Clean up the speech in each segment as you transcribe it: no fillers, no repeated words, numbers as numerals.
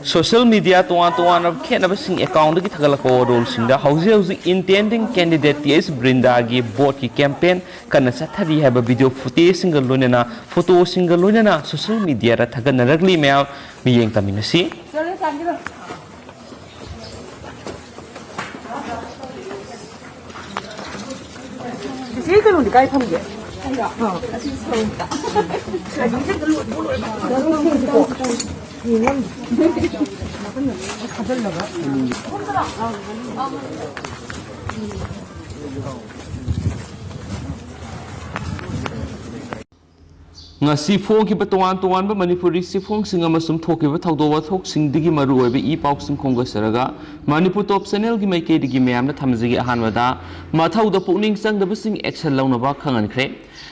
Social media tuan of Kenabasing account की थगलको role सिंदा हौजे intending candidate TS Brinda की board की campaign करना चाहती है वीडियो फुटेज सिंगल लोनेना फोटो सिंगल लोनेना social media रा थगन नरगली में आप मियेंग तमिनसी 이제 그 놈이 가입한 게. ngasi phong ki batuan tuan ba manipuri si phong singa masum thoke ba thawdo wa thok sing digi maru oi ba e pauk sing khong ga saraga manipur top channel gi mai ke digi mayam na thamji gi ahan wada ma thawda pukning sang da sing action launa ba khangan khre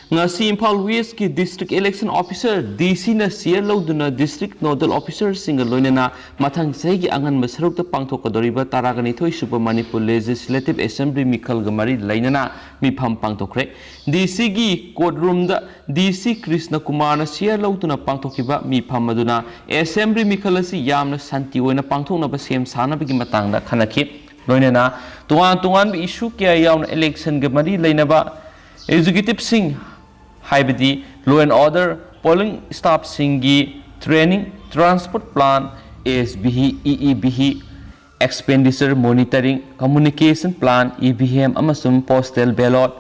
ngasi Imphal West ki district election officer DC na siya lauduna district nodal officer singa loinana mathang sei gi angan masaruk ta pangthok ka dori ba taragani thoi super manipur legislative assembly mikhal ga mari lainana mi pham pangthok khre DC gi courtroom da DC Krishna Kumar na siya lauduna pangthok ki ba mi pham aduna assembly mikhal asi yamna santi oina pangthok na ba sem sana bi gi matang da khanakhi loinana tuan bi issue kya yaun election ga mari laina ba executive sing Haibadi, law and order, polling staff singi, training, transport plan, ASBH, EEBH, expenditure monitoring, communication plan, EBM, amasum postal ballot,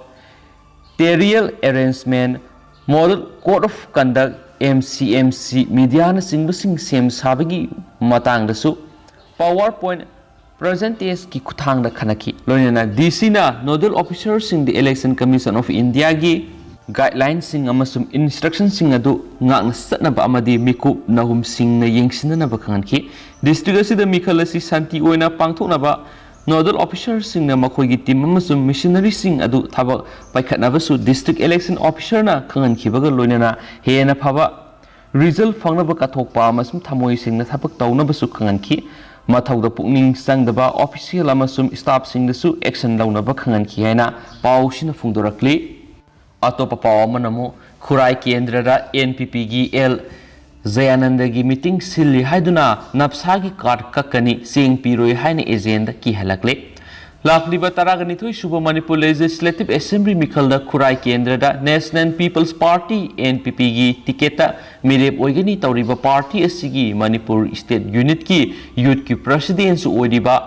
territorial arrangement, model code of conduct, MCMC, media na sing sem sabagi matang dasu, PowerPoint, presentation ki kuthang da khanaki, loina DC na nodal officer sing the Election Commission of India gi guidelines sing amasum instructions sing adu ngang satna ba amadi miku nahum sing na yengsin na ba khangan ki district asida mikhal asi santi oina pangthok na ba nodal officer sing na makhoi gi team amasum missionary sing adu thaba paikhat na ba su district election officer na khangan ki ba ga loina na he na phaba result phangna ba kathok pa amasum thamoi sing na thapak tawna ba su khangan ki mathau da pukning sang da ba official amasum staff sing da su action launa ba khangan ki haina pau sina phungdorakli Atopa pawa manamo Khurai Kendra NPP gi L Zayananda gi meeting silli haiduna napsa gi card kakani sing piroi haina agenda ki halakle lakli ba taragani thoi suba Manipur Legislative Assembly mikhal da Khurai Kendra da National People's Party NPP gi tiketa mirep oigani tawriba party asigi Manipur State Unit ki youth ki president su oidiba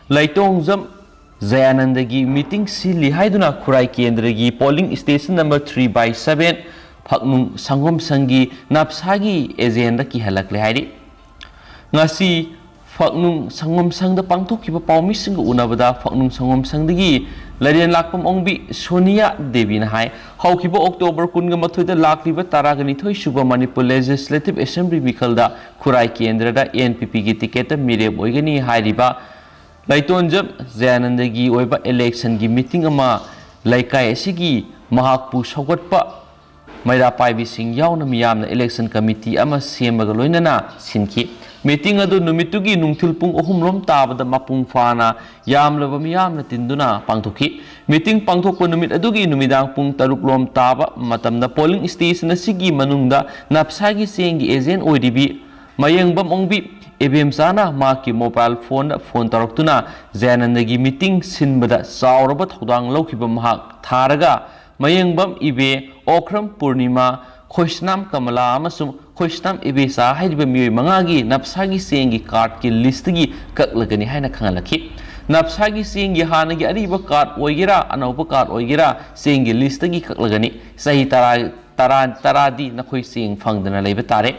Laitongzam Zayananda gi meeting silli haiduna Khurai Kendra gi polling station number 3/7 phaknung sangom sangi napsagi agenda ki halakle hairi ngasi phaknung sangom sang da pangthok ki pawmi sing unabada phaknung sangom sang digi larian lakpam ongbi Sonia Devi na hai hauki bo October 19 da lakli ba taragani thoi suba Manipur Legislative Assembly mikhal da Khurai Kendra da NPP gi ticket mire boigani hairiba Laitonjam Zayananda gi oiba election gi meeting ama laikai asigi mahakpu sawatpa maira paibi sing yauna miyamna election committee ama semaga loinana sinki meeting adu numitugi nungthil pung 3 lom tabada mapung fana yamlaba miyamna tinduna pangthoki meeting pangthokpa numit adugi numidang pung 3 lom taba matamda polling station asigi manungda napsagi sengi agent oidibi mayengbam ongbi EBM sana maki mobile phone taraktuna Zayananda gi meeting sinbada sauraba thodang laukiba mahak tharaga mayengbam ibe Okram Purnima Khoishnam Kamala amasum Khoishnam ibe sa haiba mioi mangagi napsagi sengi card ki list gi kaklagani haina khangalaki napsagi sengi hanagi ariba card oigira anauba card oigira sengi list gi kaklagani sahi taradi nakhoi seng phangdana leiba tare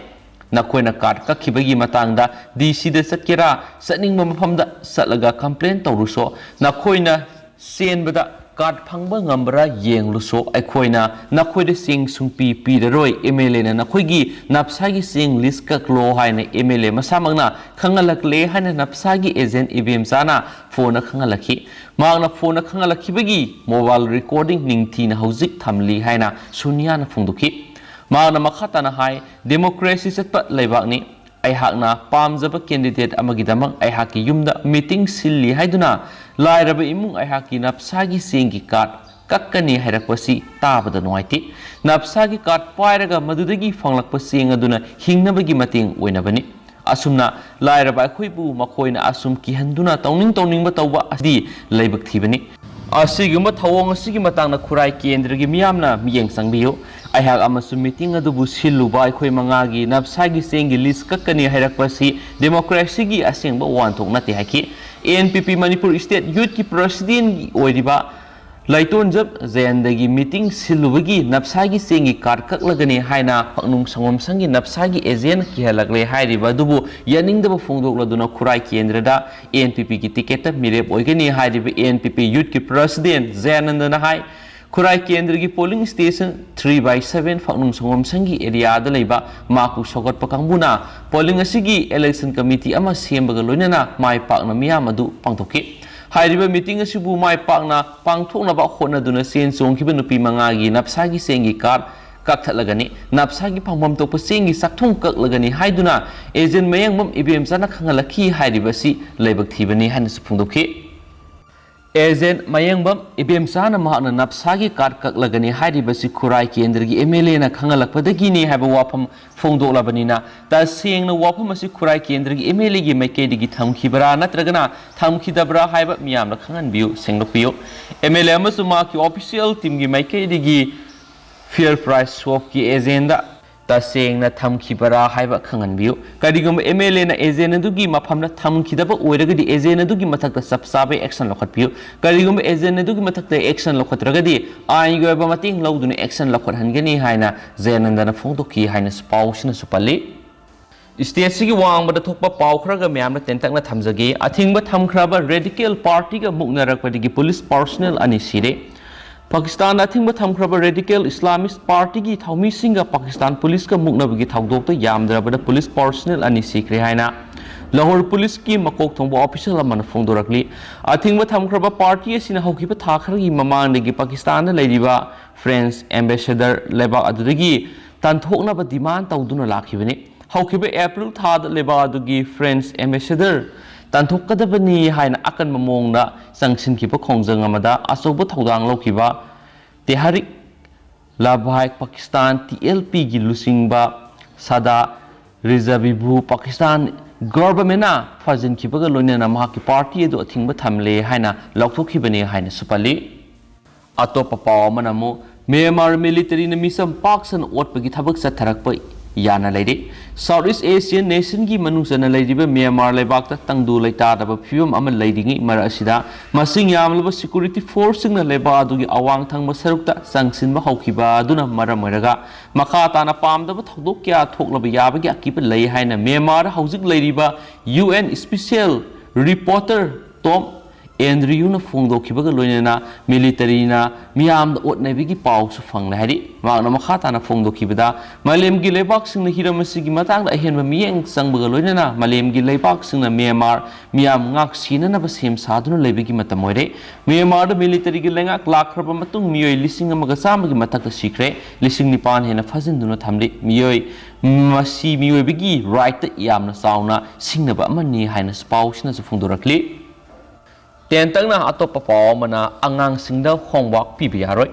nakoina card kakhibagi matangda DC da satkira satningba mafamda satlaga complaint tawruso nakoina senbada card phangba ngambra yengluso aikoina nakoida sing sungpi piraroi MLA na nakoigi napsagi sing list kaklo haina MLA masamagna khangalakle haina napsagi agent EBM sana phone khangalakhi magna phone khangalakibagi mobile recording ningthi na hauzik thamli haina sunya na phungdukhi magna makhatana hai democracy setpa leibakni aihakna pamjaba candidate amagidamak aihaki yumda meeting silli haiduna lairaba imung aihaki napsagi sengi card kakkani hairakpasi tabada nuaiti napsagi card pairaga madudagi fanglakpa seng aduna hingnabagi mating oinabani asumna lairaba khoibu makoina asum ki handuna tawning ba tawba adi leibak thibani asiguma thawong asigi matangna khurai kendragi miyamna miyeng sangbiyo aihak amasum meeting adubu siluba akhoi mangagi napsagi sengi list kakkani hairakpasi democracy gi asengba wanthok nate haki ANPP Manipur State Youth ki president oiriba Laiton jab zayandagi meeting silubagi napsagi sengi karkak lagani haina paknung sangom sangi napsagi ejen ki halagle hairiba dubu yaningdaba phongdok laduna khurai kendrada ANPP ki ticket mirep oigani hairiba ANPP Youth ki president Zayanandana hai Khurai Kendra ki polling station 3/7 Faknung Songom Sangi area da leiba maku sogot pakambuna polling asigi election committee ama sembaga loinana mai pakna miyam adu pangthoki hairiba meeting asibu mai pakna pangthokna ba khona duna sen songkiba nupi mangagi napsagi sengi card kakthalagani napsagi phangmam tokpa sengi sakthong kaklagani haiduna agent mayangmam ibem sana khangalakhi hairiba si leibak thibani hanis phungdoki Agent Mayangbam Ibem Sana Mahana Napsagi Karkak Lagani Hadibasi Khurai Kendragi MLA na Khangalakpadagini have a wapam Fondo Labanina, thus seeing the wapamasi Khurai Kendragi MLA gi Makedi Tamkibara Natragana, Tamkidabra Hiba Miam the Kangan View, Singapio, MLA Masumaki official team gi Makedi fair price swap ki agenda. Taseng na thamkibara haiba khangan biu kadigum MLA na agent adugi maphamna thamkidaba oiragadi agent adugi mathakta sabsabe action lokhat biu kadigum agent adugi mathakta action lokhatragadi ai goba mating lawduna action lokhat hangani haina Zayanandana phongdoki haina spausna supali state sigi wangbada thokpa paw khraga myamna tentakna thamjage athingba thamkhraba radical party ga muknarakpadigi police personnel ani sire Pakistan athingba thamkhraba radical Islamist party gi thaumi singa Pakistan police ka muknabagi thawdok to yamdrabada police personnel ani sikre haina Lahore police ki makok thongba official amana phongdorakli athingba thamkhraba party asina haukiba thakhragi mamangdagi Pakistan na leiriba French ambassador leba adudagi tanthokna ba demand tawduna lakhibani haukiba April thad leba adugi French ambassador Tanthokadabani haina akan mamongna sangshin kiba khongjang amada asoba thodang lokiba Tehrik Labhai Pakistan TLP gi lusingba sada Rizabibu Pakistan government fazin kiba ga loinana mahaki party edu athingba thamle haina lokthokibani haina supali atopa pawamanamu Myanmar military na misam Pakistan otpagi thabak satharakpa yana leide Southeast Asian nation gi manungsana leidiba Myanmar lebakta tangdu leitadaba phibam ama leidingi mara asida masing yamlaba security force singna leba adugi awang thangba sarukta sangsinba haukiba aduna mara moiraga makha tana pamdaba thodok kya thoklaba yabagi akiba lei haina Myanmar haujik leiriba UN special reporter Tom Andrew na phongdokibaga loinana military na miyamda otnabigi pawsu phangla hari magna makhata na phongdokibada malemgi lebak singna hiramasigi matangda ahenba miyeng sangbaga loinana malemgi lebak singna Myanmar miyam ngak sina na basem saduna lebigi matamoire Myanmar da military gi lengak lakraba matung miyoi lising amaga samagi matakta sikre lising nipan hena fazinduna thamli miyoi masi miyoi bigi right ta yamna sauna singnaba amani haina spawsna su phongdorakli Tentangna atopa pawamana angang singda khongwak pibi yaroi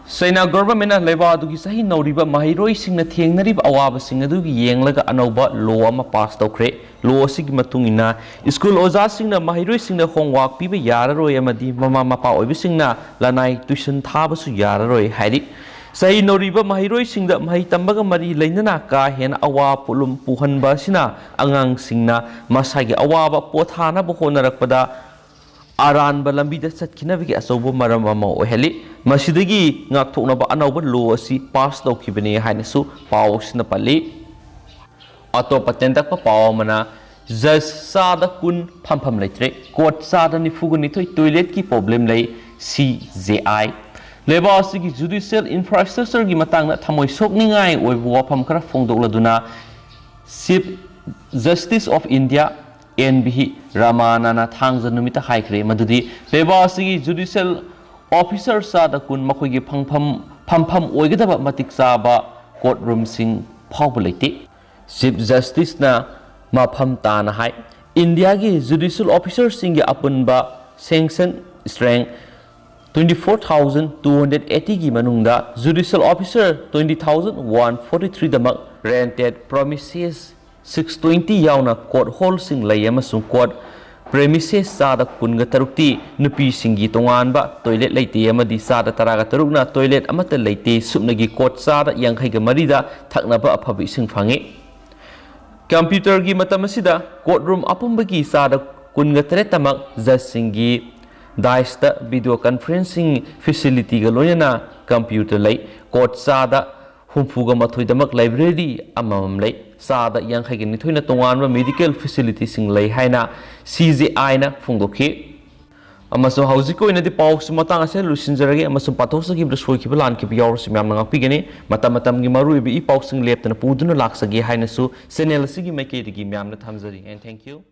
Saina government na leba adugi sahi nauriba mahiroi singna thengnariba awaba sing adugi yenglaga anauba law ama pass tawkhre law asigi matungina school oja singna mahiroi singna khongwak piba yararoi amadi mama mapa oibi singna lanai tuition thabasu yararoi hairi sahi nauriba mahiroi singda mahi tambaga mari leinana ka hena awa pulum puhanba sina angang singna masagi awaba pothana bo honarakpada Aran balambida satkinabigi asobo maram ama oheli masidagi ngakthoknaba anauba law asi pass tawkhibani hainasu pawsna pali atopa tentakpa pawamana judge sada kun phampham leitre court sada nifugani thoi toilet ki problem lei CJI leba asigi judicial infrastructure gi matangna thamoi sokningai oibu wafam khara phongdokladuna Chief Justice of India NBH Ramanana Thangja numita haikre madudi lebasigi judicial officer sada kun makoigi phampham oigadaba matik saba courtroom sing phawbalaiti Chief Justice na mapham tana hai India gi judicial officer singi apunba sanction strength 24,280 gi manungda judicial officer 20,143 damak rented premises 620 yauna court hall sing lay amasung court premises sada kunga tarukti nupi singi tonganba toilet leite amadi sada taraga tarukna toilet amata leite supnagi court sada yankhai ga marida thaknaba aphabi sing phangi computer gi matamasida courtroom apumbagi sada kunga teretamak jasingi daista video conferencing facility ga loyana computer lay court sada humfuga mathoidamak library amamam lay sada yankhai gi nithoina tonganba medical facility sing lay haina CJI na phongdokhi amaso haujiko ina di pauk su matang ase lusinjarage amaso pathoksa gi brasoi ki plan ki yaur sim yam nang pigani matam gi maru bi pauk sing leptana puduna laksagi haina su channel sigi maike gi myam na thamjari and thank you.